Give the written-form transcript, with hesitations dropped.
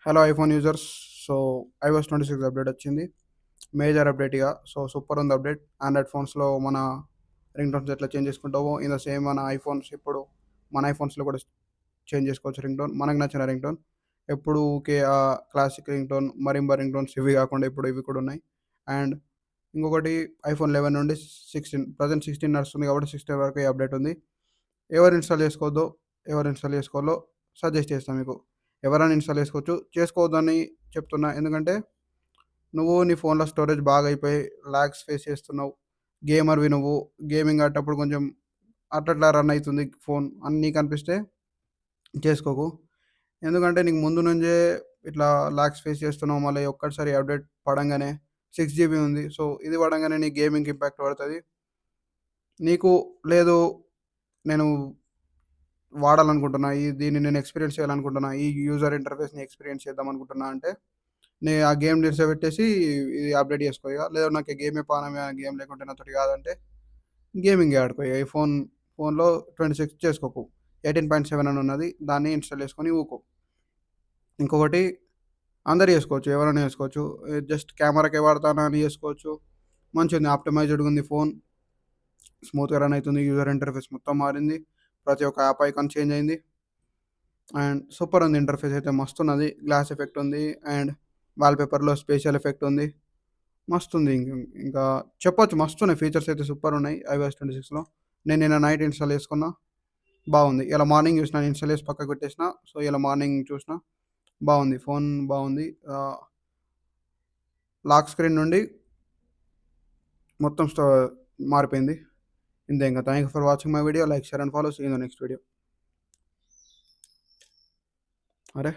Hello iPhone users. So iOS 26 update వచ్చింది. Major update ఇక. So super ఉంది update. Android ఫోన్స్లో మన రింగ్ టోన్స్ ఎట్లా చేంజ్ చేసుకుంటావో ఇన్ ద సేమ్ మన ఐఫోన్స్ ఇప్పుడు మన ఐఫోన్స్లో కూడా చేంజ్ చేసుకోవచ్చు రింగ్ టోన్, మనకు నచ్చిన రింగ్ టోన్. ఎప్పుడు ఊకే ఆ classic ring tone, marimba ring tones ఇవి కాకుండా ఇప్పుడు ఇవి కూడా ఉన్నాయి. అండ్ ఇంకొకటి, ఐఫోన్ 11 నుండి 16 ప్రజెంట్ 16 నడుస్తుంది కాబట్టి 16 వరకు ఈ అప్డేట్ ఉంది. ఎవరు ఇన్స్టాల్ చేసుకోవద్దో, ఎవరు ఇన్స్టాల్ చేసుకోవాలో సజెస్ట్ చేస్తాను మీకు. ఎవరైనా ఇన్స్టాల్ చేసుకోవచ్చు, చేసుకోవద్దని చెప్తున్నా. ఎందుకంటే నువ్వు నీ ఫోన్లో స్టోరేజ్ బాగా అయిపోయి లాగ్స్ ఫేస్ చేస్తున్నావు. గేమర్వి నువ్వు, గేమింగ్ ఆడేటప్పుడు కొంచెం అట్లా రన్ అవుతుంది ఫోన్ అని నీకు అనిపిస్తే చేసుకోకు. ఎందుకంటే నీకు ముందు నుంచే ఇట్లా లాగ్స్ ఫేస్ చేస్తున్నావు. మళ్ళీ ఒక్కసారి అప్డేట్ పడంగానే 6 GB ఉంది. సో ఇది పడంగానే నీ గేమింగ్కి ఇంపాక్ట్ పడుతుంది. నీకు లేదు, నేను వాడాలనుకుంటున్నా, దీన్ని నేను ఎక్స్పీరియన్స్ చేయాలనుకుంటున్నా, ఈ యూజర్ ఇంటర్ఫేస్ని ఎక్స్పీరియన్స్ చేద్దాం అనుకుంటున్నా అంటే ఆ గేమ్ పెట్టేసి ఇది అప్డేట్ చేసుకో ఇక. లేదా నాకు గేమే పానం, గేమ్ లేకుంటే నాతోటి కాదంటే గేమింగ్ ఆడుకో ఇక. ఈ ఫోన్లో 26 చేసుకోకు, 18.7 అని ఉన్నది, దాన్ని ఇన్స్టాల్ చేసుకొని ఊకో. ఇంకొకటి, అందరు చేసుకోవచ్చు, ఎవరైనా చేసుకోవచ్చు. జస్ట్ కెమెరాకే వాడతానా అని చేసుకోవచ్చు. మంచిగా ఉంది, ఆప్టిమైజ్డ్గా ఉంది ఫోన్. స్మూత్గా రన్ అవుతుంది, యూజర్ ఇంటర్ఫేస్ మొత్తం మారింది, ప్రతి ఒక్క యాప్ ఐకాన్ చేంజ్ అయింది. అండ్ సూపర్ ఉంది, ఇంటర్ఫేస్ అయితే మస్తు ఉన్నది. గ్లాస్ ఎఫెక్ట్ ఉంది అండ్ వాల్పేపర్లో స్పెషల్ ఎఫెక్ట్ ఉంది. మస్తు ఉంది. ఇంకా చెప్పొచ్చు, మస్తు ఉన్నాయి ఫీచర్స్ అయితే, సూపర్ ఉన్నాయి iOS 26లో. నేను నిన్న నైట్ ఇన్స్టాల్ చేసుకున్నా, బాగుంది. ఇలా మార్నింగ్ చూసిన, ఇన్స్టాల్ చేసి పక్కకు పెట్టేసిన. సో ఇలా మార్నింగ్ చూసిన, బాగుంది ఫోన్, బాగుంది. లాక్ స్క్రీన్ నుండి మొత్తం మారిపోయింది. ఇంతే. ఇంకా thank you for watching my video. Like, share and follow. See in the next video. అరే